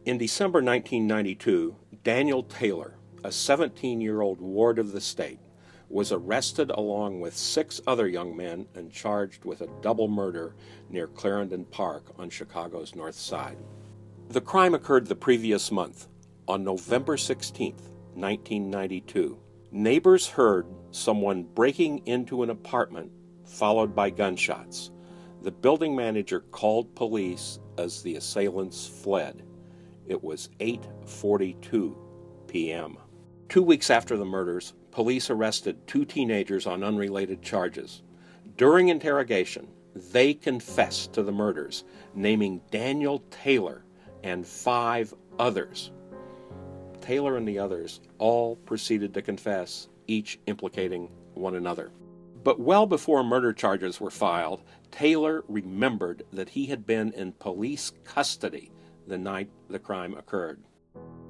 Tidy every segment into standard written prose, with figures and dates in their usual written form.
In December 1992, Daniel Taylor, a 17-year-old ward of the state, was arrested along with 6 other young men and charged with a double murder near Clarendon Park on Chicago's North Side. The crime occurred the previous month, on November 16, 1992. Neighbors heard someone breaking into an apartment, followed by gunshots. The building manager called police as the assailants fled. It was 8:42 p.m. 2 weeks after the murders, police arrested 2 teenagers on unrelated charges. During interrogation, they confessed to the murders, naming Daniel Taylor and 5 others. Taylor and the others all proceeded to confess, each implicating one another. But well before murder charges were filed, Taylor remembered that he had been in police custody the night the crime occurred.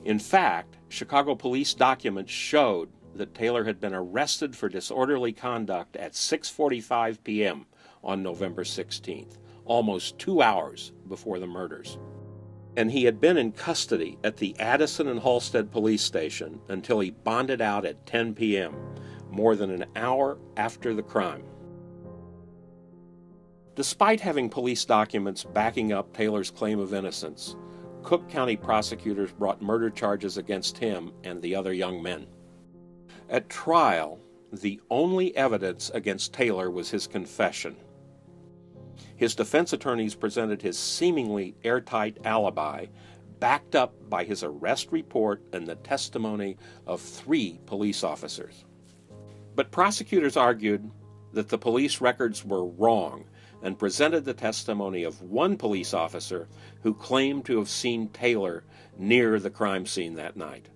In fact, Chicago police documents showed that Taylor had been arrested for disorderly conduct at 6:45 p.m. on November 16th, almost 2 hours before the murders. And he had been in custody at the Addison and Halstead police station until he bonded out at 10 p.m., more than an hour after the crime. Despite having police documents backing up Taylor's claim of innocence, Cook County prosecutors brought murder charges against him and the other young men. At trial, the only evidence against Taylor was his confession. His defense attorneys presented his seemingly airtight alibi, backed up by his arrest report and the testimony of 3 police officers. But prosecutors argued that the police records were wrong and presented the testimony of 1 police officer who claimed to have seen Taylor near the crime scene that night.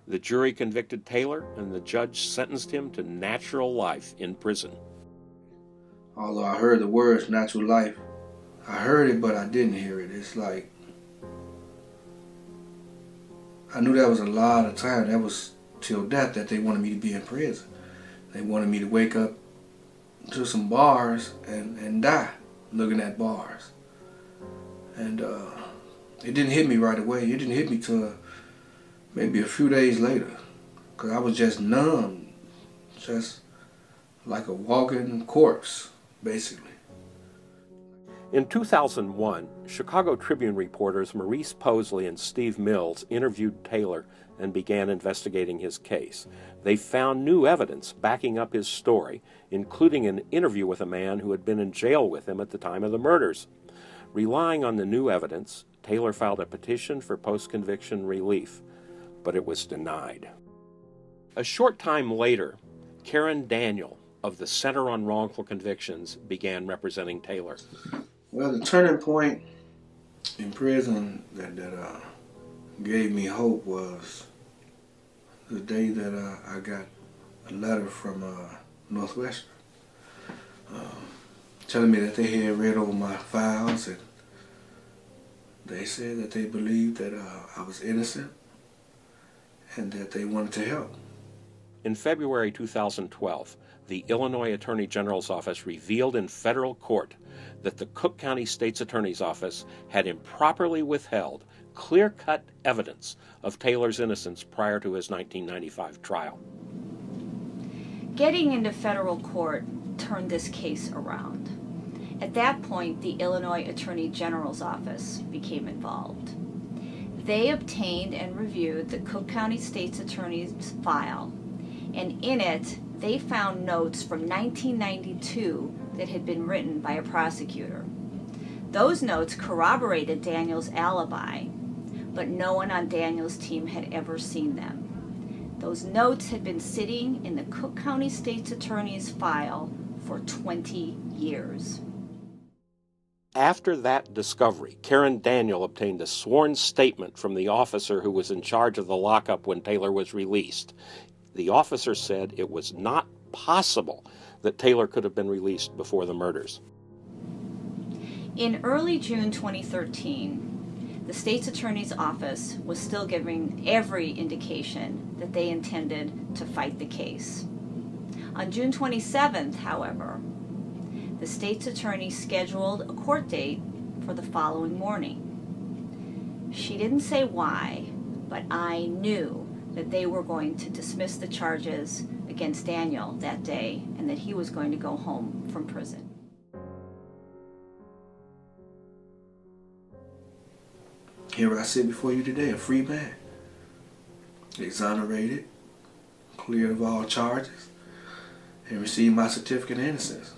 The jury convicted Taylor, and the judge sentenced him to natural life in prison. Although I heard the words natural life, I heard it, but I didn't hear it. It's like, I knew that was a lot of time. That was till death that they wanted me to be in prison. They wanted me to wake up to some bars and die looking at bars. And it didn't hit me right away. It didn't hit me till maybe a few days later, because I was just numb, just like a walking corpse, basically. In 2001, Chicago Tribune reporters Maurice Posley and Steve Mills interviewed Taylor and began investigating his case. They found new evidence backing up his story, including an interview with a man who had been in jail with him at the time of the murders. Relying on the new evidence, Taylor filed a petition for post-conviction relief, but it was denied. A short time later, Karen Daniel of the Center on Wrongful Convictions began representing Taylor. Well, the turning point in prison that gave me hope was the day that I got a letter from Northwestern telling me that they had read over my files, and they said that they believed that I was innocent and that they wanted to help. In February 2012, the Illinois Attorney General's office revealed in federal court that the Cook County State's Attorney's Office had improperly withheld clear-cut evidence of Taylor's innocence prior to his 1995 trial. Getting into federal court turned this case around. At that point, the Illinois Attorney General's office became involved. They obtained and reviewed the Cook County State's Attorney's file, and in it, they found notes from 1992 that had been written by a prosecutor. Those notes corroborated Daniel's alibi, but no one on Daniel's team had ever seen them. Those notes had been sitting in the Cook County State's Attorney's file for 20 years. After that discovery, Karen Daniel obtained a sworn statement from the officer who was in charge of the lockup when Taylor was released. The officer said it was not possible that Taylor could have been released before the murders. In early June 2013, the state's attorney's office was still giving every indication that they intended to fight the case. On June 27th, however, the state's attorney scheduled a court date for the following morning. She didn't say why, but I knew that they were going to dismiss the charges against Daniel that day and that he was going to go home from prison. Here I sit before you today, a free man, exonerated, cleared of all charges, and received my certificate of innocence.